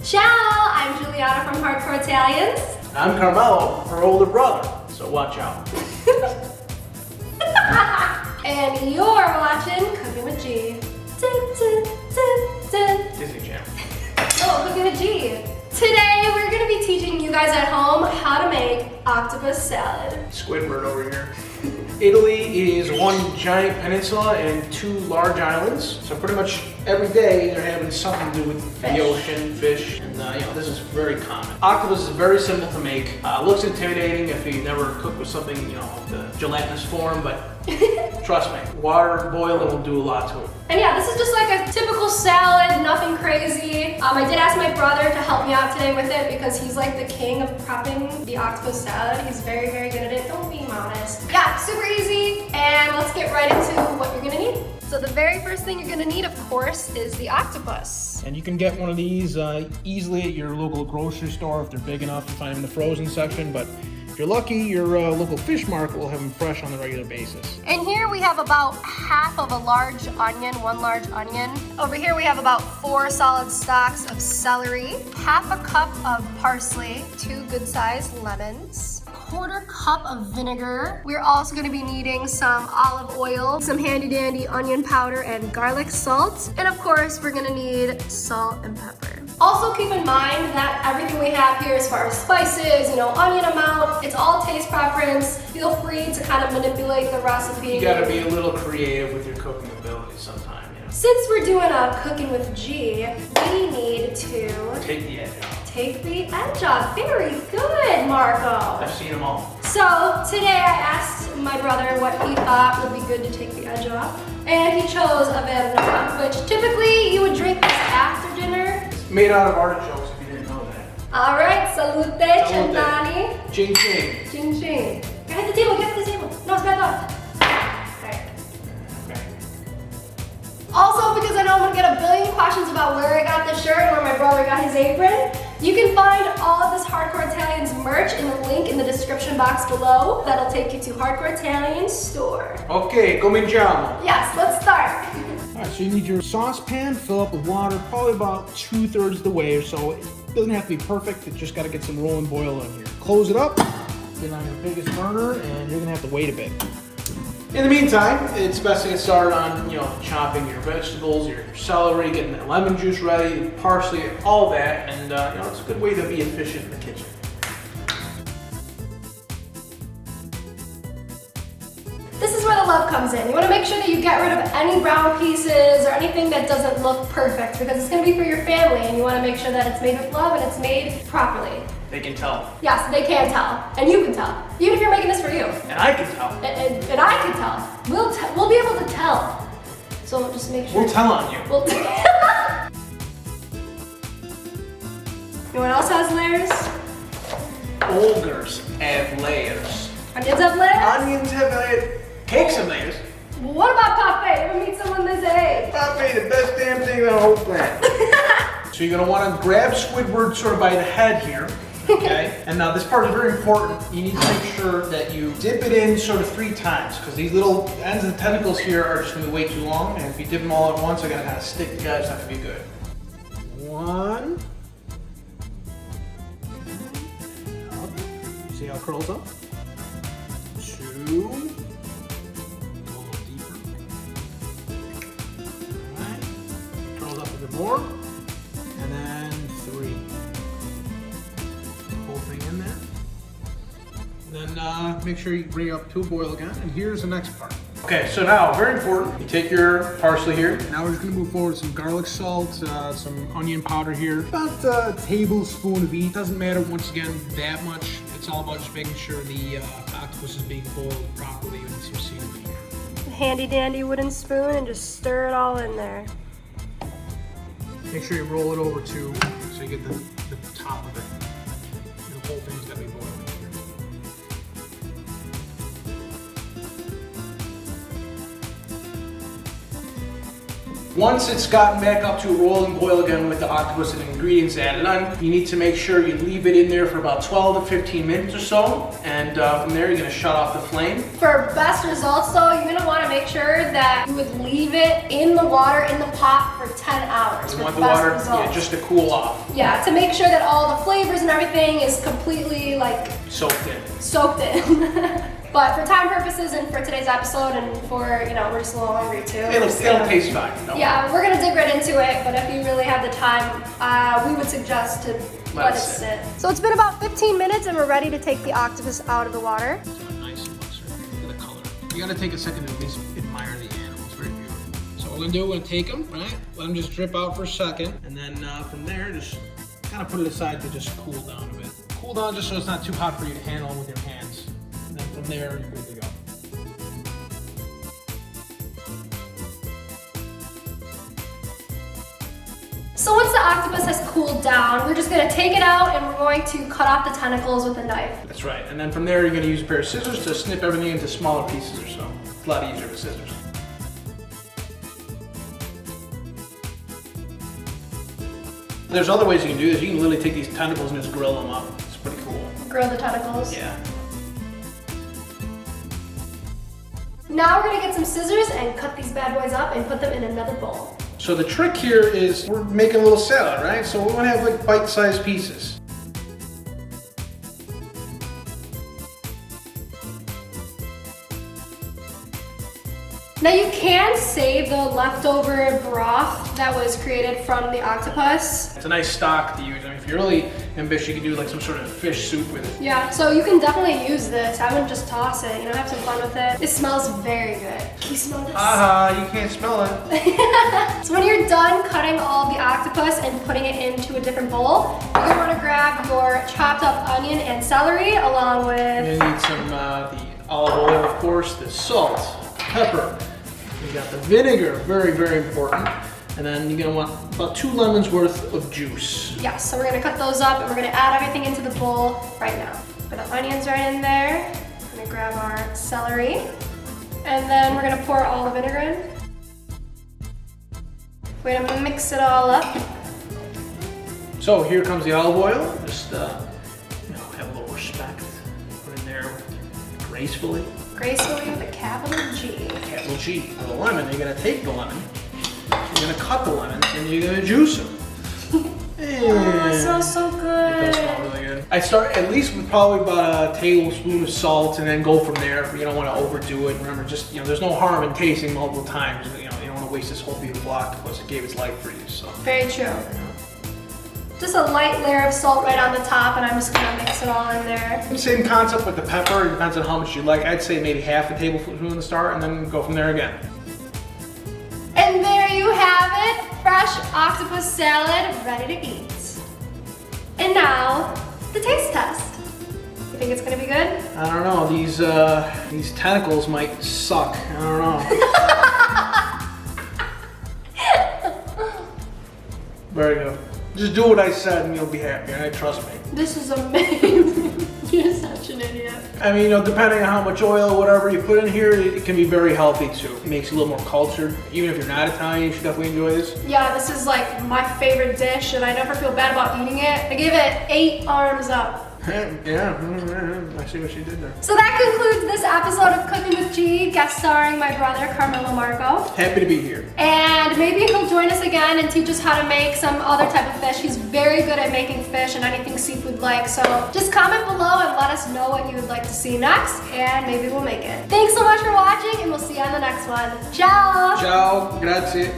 Ciao, I'm Giuliana from Hardcore Italians. I'm Carmelo, her older brother, so watch out. And you're watching Cooking with G. Dun, dun, dun, dun. Disney Channel. Oh, Cooking with G. Today we're going to be teaching you guys at home how to make octopus salad. Squidward over here. Italy is one giant peninsula and two large islands. So pretty much every day they're having something to do with the ocean, fish, and this is very common. Octopus is very simple to make. Looks intimidating if you never cooked with something, of the gelatinous form, but trust me, water boiling will do a lot to it. And yeah, this is just like a typical salad, nothing crazy. I did ask my brother to help me out today with it because he's like the king of prepping the octopus salad. He's very, very good at it. Don't be modest. Yeah, super easy. And let's get right into what you're gonna need. So the very first thing you're gonna need, of course, is the octopus. And you can get one of these easily at your local grocery store if they're big enough to find them in the frozen section. But if you're lucky, your local fish market will have them fresh on a regular basis. And here we have about half of a large onion, one large onion. Over here we have about 4 solid stalks of celery, half a cup of parsley, 2 good-sized lemons, 1/4 cup of vinegar. We're also going to be needing some olive oil, some handy-dandy onion powder, and garlic salt. And of course, we're going to need salt and pepper. Also keep in mind that everything we have here as far as spices, onion amount, it's all taste preference. Feel free to kind of manipulate the recipe. You gotta be a little creative with your cooking abilities sometime, Since we're doing a Cooking with G, we need to take the edge off. Take the edge off. Very good, Marco. I've seen them all. So today I asked my brother what he thought would be good to take the edge off, and he chose a Verna, which typically you would drink this after dinner. It's made out of artichokes if you didn't know that. All right, salute, Centani. Ching ching. Ching ching. Get the table, get the table. No, it's bad luck. Right. Okay. Also, because I know I'm gonna get a billion questions about where I got this shirt and where my brother got his apron, you can find all of this Hardcore Italians merch in the link in the description box below. That'll take you to Hardcore Italians store. Okay, cominciamo. Yes, let's start. All right, so you need your saucepan, fill up with water, probably about 2/3 of the way or so. It doesn't have to be perfect, it's just gotta get some rolling boil in here. Close it up, get it on your biggest burner, and you're gonna have to wait a bit. In the meantime, it's best to get started on, chopping your vegetables, your celery, getting that lemon juice ready, parsley, all that, and it's a good way to be efficient in the kitchen. This is where the love comes in. You want to make sure that you get rid of any brown pieces or anything that doesn't look perfect because it's going to be for your family and you want to make sure that it's made with love and it's made properly. They can tell. Yes, they can tell. And you can tell. Even if you're making this for you. And I can tell. And I can tell. We'll be able to tell. So just make sure. We'll tell on you. You know what else has layers? Ogres have layers. Onions have layers? Onions have layers. Cakes have layers. What about parfait? Ever meet someone that says, hey? Parfait, the best damn thing on the whole planet. So you're gonna wanna grab Squidward sort of by the head here. Okay, and now this part is very important. You need to make sure that you dip it in sort of 3 times because these little ends of the tentacles here are just gonna be way too long, and if you dip them all at once, they're gonna kind of stick together. It's not gonna be good. 1. See how it curls up? 2. Go a little deeper. All right, curls up a bit more, and then 3. In there. And then make sure you bring it up to a boil again. And here's the next part. Okay, so now, very important, you take your parsley here. Now we're just gonna move forward with some garlic salt, some onion powder here. About a tablespoon of each. Doesn't matter, once again, that much. It's all about just making sure the octopus is being boiled properly with some seasoning here. Handy dandy wooden spoon and just stir it all in there. Make sure you roll it over too, so you get the top of it. The whole thing's gotta be boiling here. Once it's gotten back up to a rolling boil again with the octopus and ingredients added on, you need to make sure you leave it in there for about 12 to 15 minutes or so, and from there you're gonna shut off the flame. For best results though, you're gonna wanna make make sure that you would leave it in the water in the pot for 10 hours. You want the water, yeah, just to cool off. Yeah, to make sure that all the flavors and everything is completely like soaked in. But for time purposes and for today's episode and for, you know, we're just a little hungry too. It'll taste fine. No. Yeah, we're gonna dig right into it, but if you really have the time, we would suggest to let it sit. So it's been about 15 minutes and we're ready to take the octopus out of the water. Nice and closer. Look at the color. You gotta take a second to at least admire the animals. Very beautiful. So what we're gonna do, we're gonna take them, right? Let them just drip out for a second. And then from there, just kind of put it aside to just cool down a bit. Cool down just so it's not too hot for you to handle with your hands. And then from there, you're good to go. So once the octopus has cooled down, we're just gonna take it out and we're going to cut off the tentacles with a knife. That's right. And then from there, you're gonna use a pair of scissors to snip everything into smaller pieces or so. It's a lot easier with scissors. There's other ways you can do this. You can literally take these tentacles and just grill them up. It's pretty cool. Grill the tentacles? Yeah. Now we're gonna get some scissors and cut these bad boys up and put them in another bowl. So the trick here is we're making a little salad, right? So we want to have like bite-sized pieces. Now you can save the leftover broth that was created from the octopus. It's a nice stock to use. I mean, if you're really ambitious, you can do like some sort of fish soup with it. Yeah, so you can definitely use this. I wouldn't just toss it, you know, have some fun with it. It smells very good. Can you smell this? You can't smell it. So when you're done cutting all the octopus and putting it into a different bowl, you're gonna wanna grab your chopped up onion and celery along with... You're gonna need some the olive oil, of course, the salt, pepper. You got the vinegar, very, very important. And then you're gonna want about 2 lemons worth of juice. Yes, so we're gonna cut those up and we're gonna add everything into the bowl right now. Put the onions right in there. We're gonna grab our celery. And then we're gonna pour all the vinegar in. We're gonna mix it all up. So here comes the olive oil. Just, you know, have a little respect. Put in there gracefully. Gracefully with a capital G. Capital G. For the lemon, you're gonna take the lemon, you're gonna cut the lemon, and you're gonna juice them. Oh, it smells so good. It does smell really good. I start at least with probably about a tablespoon of salt, and then go from there. You don't want to overdo it. Remember, just, you know, there's no harm in tasting multiple times. You know, you don't want to waste this whole beautiful octopus. It gave its life for you. So. Very true. Just a light layer of salt right on the top, and I'm just gonna mix it all in there. Same concept with the pepper. It depends on how much you like. I'd say maybe half a tablespoon in the start, and then go from there again. And there you have it, fresh octopus salad ready to eat. And now, the taste test. You think it's gonna be good? I don't know. These tentacles might suck. I don't know. Very good. Just do what I said and you'll be happy, right? Trust me. This is amazing. You're such an idiot. I mean, you know, depending on how much oil or whatever you put in here, it can be very healthy too. It makes you a little more cultured. Even if you're not Italian, you should definitely enjoy this. Yeah, this is like my favorite dish and I never feel bad about eating it. I give it 8 arms up. Yeah, I see what she did there. So that concludes this episode of Cooking with G, guest starring my brother, Carmelo Marco. Happy to be here. And maybe he'll join us again and teach us how to make some other type of fish. He's very good at making fish and anything seafood-like. So just comment below and let us know what you would like to see next, and maybe we'll make it. Thanks so much for watching, and we'll see you on the next one. Ciao! Ciao, grazie.